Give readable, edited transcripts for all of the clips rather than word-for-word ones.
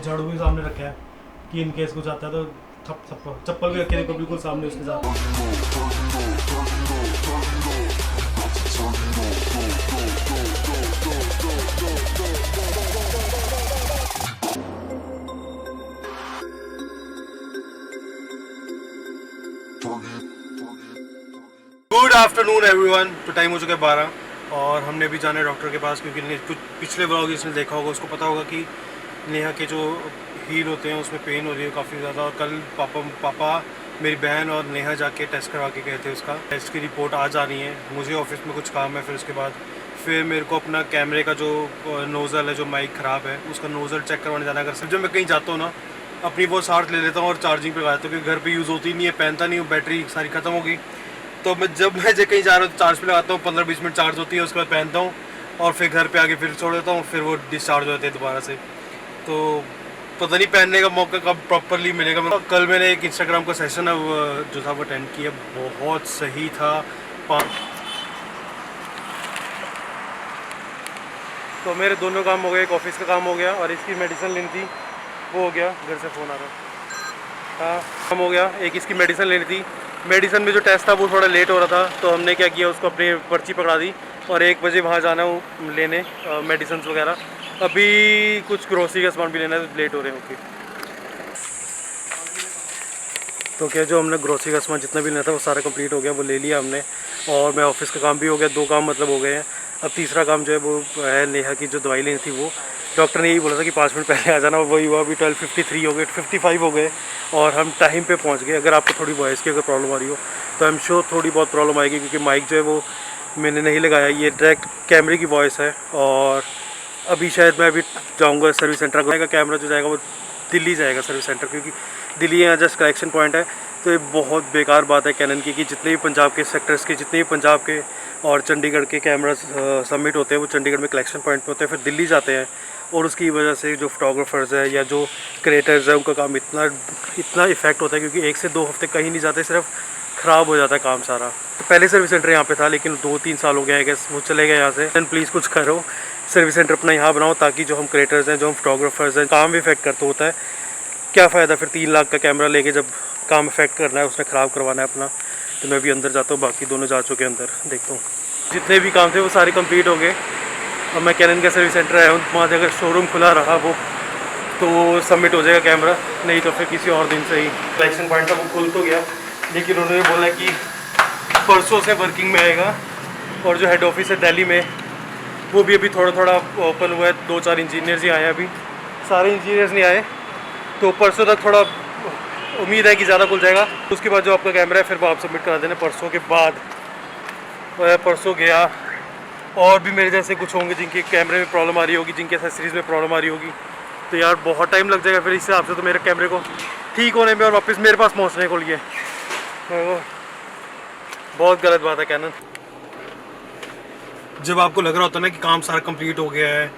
झाड़ू भी सामने रखा है कि इन केस कुछ आता है तो चप्पल भी रखे देखो बिल्कुल सामने उसके साथ। Good afternoon everyone. तो टाइम हो चुका है 12 और हमने भी जाना है डॉक्टर के पास क्योंकि कुछ पिछले व्लॉग इसने देखा होगा, उसको पता होगा कि नेहा के जो हील होते हैं उसमें पेन हो रही है काफ़ी ज़्यादा। और कल पापा मेरी बहन और नेहा जाके टेस्ट करवा के गए थे, उसका टेस्ट की रिपोर्ट आज आ रही है। मुझे ऑफिस में कुछ काम है, फिर उसके बाद फिर मेरे को अपना कैमरे का जो नोज़ल है, जो माइक ख़राब है, उसका नोज़ल चेक करवाने जाना है। अगर सिर्फ जब मैं कहीं जाता हूँ ना, अपनी वो साथ ले लेता हूँ और चार्जिंग पे लगा देता हूँ क्योंकि घर पे यूज़ होती नहीं है, पहनता नहीं हूँ, बैटरी सारी ख़त्म होगी। तो मैं जब कहीं जा रहा हूँ तो चार्ज पे लगाता हूँ, 15-20 मिनट चार्ज होती है, उसके बाद पहनता हूँ और फिर घर पे आके फिर छोड़ देता हूँ, फिर वो डिस्चार्ज हो जाते हैं दोबारा से। तो पता नहीं पहनने का मौका कब प्रॉपरली मिलेगा। कल मैंने एक इंस्टाग्राम का सेशन जो था वो अटेंड किया, बहुत सही था। तो मेरे दोनों काम हो गए, एक ऑफिस का काम हो गया और इसकी मेडिसिन लेनी थी वो हो गया। घर से फ़ोन आ रहा, हाँ काम हो गया। एक इसकी मेडिसिन लेनी थी, मेडिसिन में जो टेस्ट था वो थोड़ा लेट हो रहा था, तो हमने क्या किया, उसको अपनी पर्ची पकड़ा दी और 1 बजे वहाँ जाना है लेने मेडिसिन वगैरह। अभी कुछ ग्रोसरी का सामान भी लेना है, तो लेट हो रहे हैं। ओके, तो क्या जो हमने ग्रोसरी का सामान जितना भी लेना था वो सारा कंप्लीट हो गया, वो ले लिया हमने। और मैं ऑफिस का काम भी हो गया, 2 काम मतलब हो गए हैं। अब तीसरा काम जो है वो है नेहा की जो दवाई लेनी थी, वो डॉक्टर ने यही बोला था कि 5 मिनट पहले आ जाना, वही हुआ। अभी 12:53 हो गए, 55 हो गए और हम टाइम पे पहुंच गए। अगर आपको थोड़ी वॉइस की अगर प्रॉब्लम आ रही हो तो आई एम श्योर थोड़ी बहुत प्रॉब्लम आएगी क्योंकि माइक जो है वो मैंने नहीं लगाया, ये डायरेक्ट कैमरे की वॉइस है। और अभी शायद मैं अभी जाऊँगा सर्विस सेंटर का कैमरा जो जाएगा वो दिल्ली जाएगा सर्विस सेंटर, क्योंकि दिल्ली यहाँ जस्ट कलेक्शन पॉइंट है। तो ये बहुत बेकार बात है कैनन की कि जितने भी पंजाब के सेक्टर्स के, जितने भी पंजाब के और चंडीगढ़ के कैमरास सबमिट होते हैं वो चंडीगढ़ में कलेक्शन पॉइंट पे होते हैं, फिर दिल्ली जाते हैं। और उसकी वजह से जो फोटोग्राफर्स है या जो क्रिएटर्स है उनका काम इतना इफेक्ट होता है क्योंकि 1 से 2 हफ्ते कहीं नहीं जाते, सिर्फ ख़राब हो जाता है काम सारा। तो पहले सर्विस सेंटर यहाँ पे था लेकिन 2-3 साल हो गए हैं, वो चले गए यहाँ से। एंड प्लीज़ कुछ करो, सर्विस सेंटर अपना यहाँ बनाओ ताकि जो हम क्रिएटर्स हैं, जो हम फोटोग्राफर्स हैं, काम भी इफेक्ट करते होता है। क्या फ़ायदा फिर 3 लाख का कैमरा लेके जब काम इफेक्ट करना है, उसने ख़राब करवाना है अपना। तो मैं भी अंदर जाता हूँ, बाकी दोनों जा चुके हैं अंदर, देखता हूँ। जितने भी काम थे वो सारे कंप्लीट हो गए। अब मैं कैनन का सर्विस सेंटर आया हूँ, वहाँ से अगर शोरूम खुला रहा वो तो सबमिट हो जाएगा कैमरा, नहीं तो फिर किसी और दिन से ही। कलेक्शन पॉइंट था वो खुल तो गया लेकिन उन्होंने बोला कि परसों से वर्किंग में आएगा। और जो हेड ऑफिस है दिल्ली में वो भी अभी थोड़ा ओपन हुआ है, 2-4 इंजीनियर्स ही आए हैं, अभी सारे इंजीनियर्स नहीं आए। तो परसों तक थोड़ा उम्मीद है कि ज़्यादा खुल जाएगा। उसके बाद जो आपका कैमरा है फिर वो आप सबमिट करा देना परसों के बाद। परसों गया और भी मेरे जैसे कुछ होंगे जिनके कैमरे में प्रॉब्लम आ रही होगी, जिनके एक्सेसरीज़ में प्रॉब्लम आ रही होगी, तो यार बहुत टाइम लग जाएगा फिर इस हिसाब से तो मेरे कैमरे को ठीक होने में और वापस मेरे पास पहुंचने को लिए। बहुत गलत बात है कैनन। जब आपको लग रहा होता है ना कि काम सारा कंप्लीट हो गया है,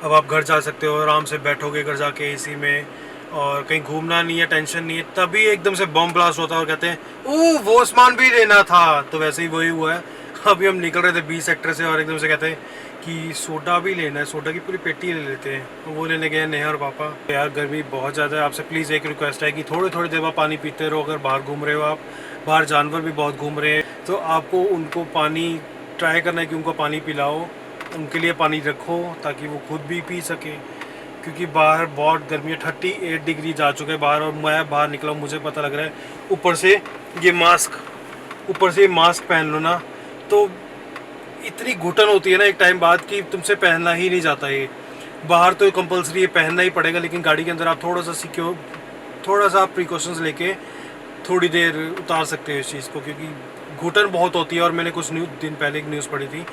अब आप घर जा सकते हो, आराम से बैठोगे घर जाके एसी में और कहीं घूमना नहीं है, टेंशन नहीं है, तभी एकदम से बम ब्लास्ट होता है और कहते हैं ओह वो सामान भी लेना था। तो वैसे ही वही हुआ है। अभी हम निकल रहे थे 20 सेक्टर से और एकदम से कहते हैं कि सोडा भी लेना है, सोडा की पूरी पेटी ले लेते हैं। तो वो लेने गए नेहा और पापा। यार गर्मी बहुत ज़्यादा है, आपसे प्लीज़ एक रिक्वेस्ट है कि थोड़ी देर बाद पानी पीते रहो। अगर बाहर घूम रहे हो आप, बाहर जानवर भी बहुत घूम रहे हैं, तो आपको उनको पानी ट्राई करना है कि उनको पानी पिलाओ, उनके लिए पानी रखो ताकि वो खुद भी पी सके, क्योंकि बाहर बहुत गर्मी है। 38 डिग्री जा चुके हैं बाहर और मैं बाहर निकला हूँ, मुझे पता लग रहा है। ऊपर से ये मास्क पहन लो ना तो इतनी घुटन होती है ना एक टाइम बाद कि तुमसे पहनना ही नहीं जाता है। बाहर तो कंपलसरी ये पहनना ही पड़ेगा, लेकिन गाड़ी के अंदर आप थोड़ा सा प्रिकॉशंस लेके थोड़ी देर उतार सकते हो इस चीज़ को, क्योंकि घुटन बहुत होती है। और मैंने कुछ दिन पहले एक न्यूज़ पढ़ी थी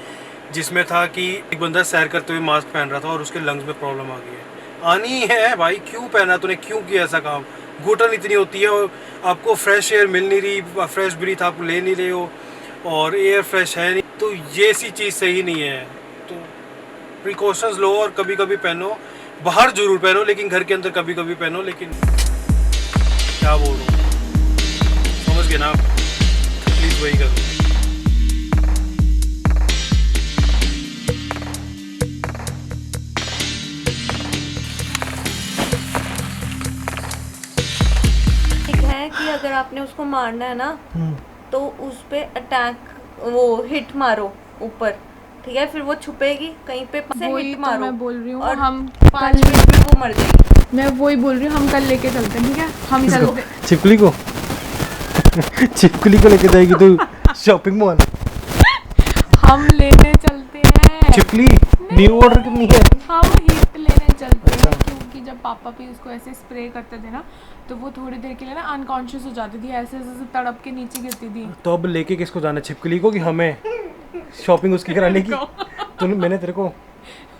जिसमें था कि एक बंदा सैर करते हुए मास्क पहन रहा था और उसके लंग्स में प्रॉब्लम आ गई है। आनी है भाई, क्यों पहना तूने, क्यों किया ऐसा काम? घुटन इतनी होती है और आपको फ्रेश एयर मिल नहीं रही, फ्रेश ब्रीथ आप ले नहीं रहे हो और एयर फ्रेश है नहीं, तो ये सी चीज़ सही नहीं है। तो प्रिकॉशंस लो और कभी कभी पहनो, बाहर जरूर पहनो लेकिन घर के अंदर कभी कभी पहनो। लेकिन क्या बोल रहा हूँ, समझ गए ना आप? प्लीज़ वही करो। कि अगर आपने उसको मारना है ना तो उस पे अटैक वो हिट मारो ऊपर, ठीक है, फिर वो छुपेगी कहीं पे से हिट मारो। मैं बोल रही हूँ और हम 5 मिनट में वो मर जाएगी। मैं वही बोल रही हूँ, हम कल लेके चलते हैं, ठीक है? हम चलते छिपकली को छिपकली को लेके जाएगी तू शॉपिंग मॉल? हम लेने चलते हैं छिपकली न्यू ऑर्डर कितनी है? हम हिट लेने चलते हैं, क्योंकि जब पापा भी उसको ऐसे स्प्रे करते थे ना तो वो थोड़ी देर के लिए ना अनकॉन्शियस हो जाती थी, ऐसे ऐसे तड़प के नीचे गिरती थी। तो अब लेके किसको जाना, छिपकली को कि हमें शॉपिंग उसकी कराने की? तूने मैंने तेरे को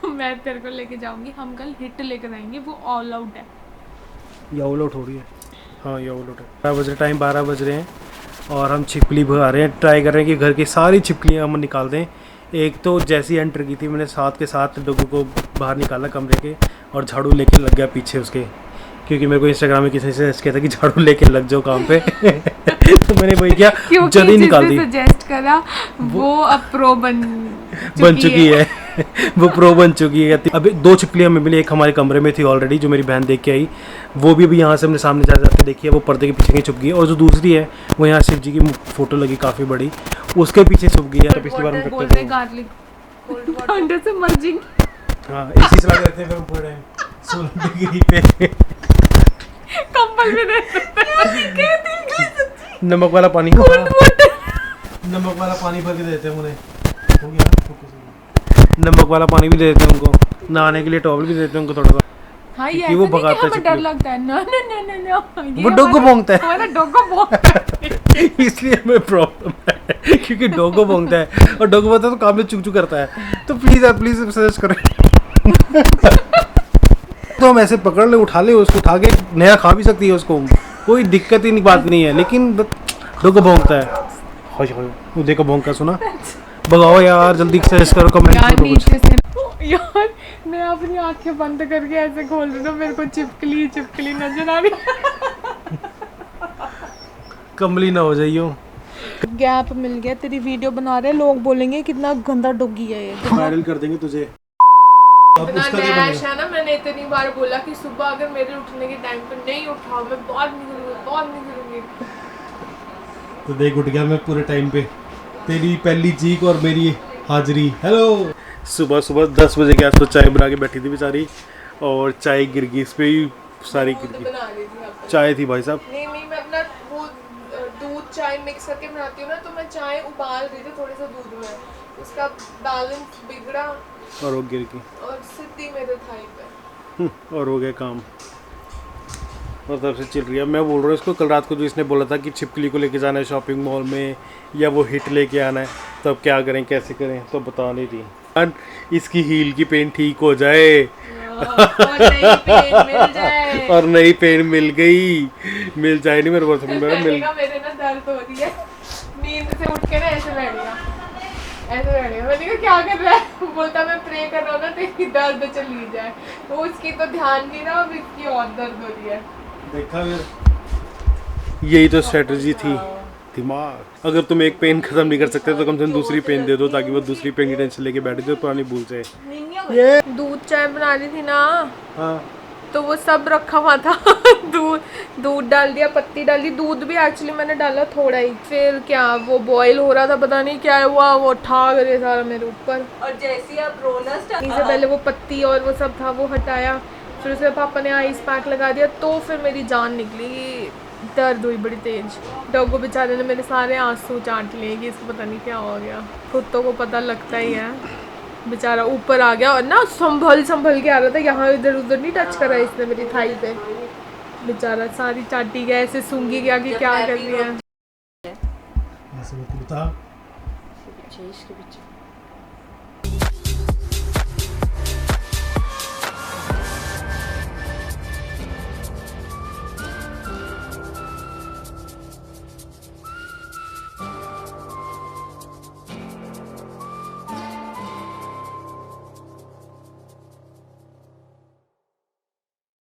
मैं तेरे को लेके जाऊंगी, हम कल हिट लेकर जाएंगे, वो ऑल आउट है। ये ऑल आउट हो रही है। हाँ ये ऑल आउट है। 12 बज रहे, टाइम 12 बज रहे हैं और हम छिपकली भगा रहे हैं, ट्राई कर रहे हैं कि घर की सारी छिपकलियाँ हम निकाल दें। एक तो जैसी एंटर की थी मैंने साथ के साथ डॉग को बाहर निकाला कमरे के और झाड़ू लेके लग गया पीछे उसके, क्योंकि मेरे को इंस्टाग्राम में किसी ने सजेस्ट किया था कि झाड़ू लेके लग जाओ काम पे तो मैंने वही किया, जल्दी निकाल दी। सजेस्ट करा वो अब प्रो बन चुकी है वो प्रो बन चुकी है। अभी 2 छिपकलियाँ हमें मिली, एक हमारे कमरे में थी ऑलरेडी जो मेरी बहन देख के आई, वो भी अभी यहाँ से हमने सामने जा के देखी है, वो पर्दे के पीछे कहीं छुप गई है। और जो दूसरी है वो यहाँ शिव जी की फोटो लगी काफ़ी बड़ी, उसके पीछे छुप गई है। पिछली बार हम बोल रखते रहे थे गार्लिक ठंडे से मर जाएंगे। हाँ एसी चला के रखते हैं, फिर हम पड़े 16 डिग्री पे कंबल में नमक वाला पानी नमक वाला पानी भर के देते हैं उन्हें, हो गया नमक वाला पानी भी दे देते हैं उनको, नहाने के लिए टॉवल भी देते हैं उनको थोड़ा सा। हाँ ये क्योंकि वो भगाता है हमें डर लगता है ना ना ना ना ना वो डॉग को भौंकता है, हमारा डॉग को भौंकता है इसलिए हमें प्रॉब्लम है क्योंकि डॉग को भौंकता है और डॉग बोलता है तो काम में चुक चुक करता है। तो प्लीज सजेस्ट करें तो हम ऐसे पकड़ ले, उठा ले उसको, उठा के नया खा भी सकती है उसको, कोई दिक्कत ही बात नहीं है, लेकिन डॉग को भौंकता है। वो देखो भौंका, सुना? भगाओ यार जल्दी सजेस्ट करो कमेंट यार करो कुछ। नीचे से यार मैं अपनी आंखें बंद करके ऐसे खोल रही हूँ, मेरे को चिपकली नजर आ रही कमली ना हो जाइयो। गैप मिल गया, तेरी वीडियो बना रहे लोग बोलेंगे कितना गंदा डॉगी है ये। वायरल कर देंगे तुझे। अब इतना उसका क्या डैश बनेगा? है ना, मैंने इतनी बार बोला कि सुबह अगर मेरे उठने के टाइम पे नहीं उठाओ मैं बहुत निकलूंगी। तो देख उठ गया मैं पूरे टाइम पे, तेरी पहली चीख और मेरी हाजिरी। हेलो सुबह 10 बजे के आसपास चाय बना के बैठी थी बेचारी और चाय गिर गई, इस पे ही सारी गिर गई। बना रही थी आप? चाय थी भाई साहब। नहीं मैं अपना वो दूध चाय मिक्स करके बनाती हूँ ना, तो मैं चाय उबाल रही थी थोड़े से दूध में, उसका बैलेंस बिगड़ा और वो गिर गई और सीधी मेरे थाई पे और हो गया काम, और तब से चल रही है। मैं बोल रहा हूँ इसको, कल रात को जो इसने बोला था कि छिपकली को लेके जाना है शॉपिंग मॉल में या वो हिट लेके आना है, तो अब क्या करें कैसे करें, तो बता नहीं रही। इसकी हील की पेन ठीक हो जाए और नई पेन मिल गई, मिल जाए नहीं मेरे को मिल मेरे ना दर्द हो रही है, नींद से उठ के ना ऐसे बैठ गया। मैंने कहा क्या कर रहा है, बोलता मैं प्रे कर रहा हूँ ना तेरी दर्द चली जाए, तो उसकी तो ध्यान नहीं रहा, अब इसकी और दर्द हो रही है। देखा फिर, यही तो स्ट्रेटजी थी, दिमाग। अगर तुम एक पेन खत्म नहीं कर सकते तो कम से कम दूसरी पेन दे दो, ताकि वो दूसरी पेन की टेंशन लेके बैठे तो पुरानी भूल जाए। दूध चाय बना रही थी ना, हाँ तो वो सब रखा हुआ था दूध डाल दिया, पत्ती डाल दी, दूध भी एक्चुअली मैंने डाला थोड़ा ही, फिर क्या वो बॉईल हो रहा था, पता नहीं क्या हुआ, वो ठा गया सारा मेरे ऊपर। और जैसे आप रोनस से पहले वो पत्ती और वो सब था वो हटाया, फिर उसके पापा ने आइस पैक लगा दिया, तो फिर मेरी जान निकली, दर्द हुई बड़ी तेज। डॉगो बेचारे ने मेरे सारे आंसू चाट लिए कि इसको पता नहीं क्या हो गया, कुत्तों को पता लगता ही है। बेचारा ऊपर आ गया और ना संभल के आ रहा था, यहाँ इधर उधर नहीं टच करा इसने मेरी थाई पे, बेचारा सारी चाटी गया, ऐसे सूंघी गया कि क्या कर रही है। ऐसे बता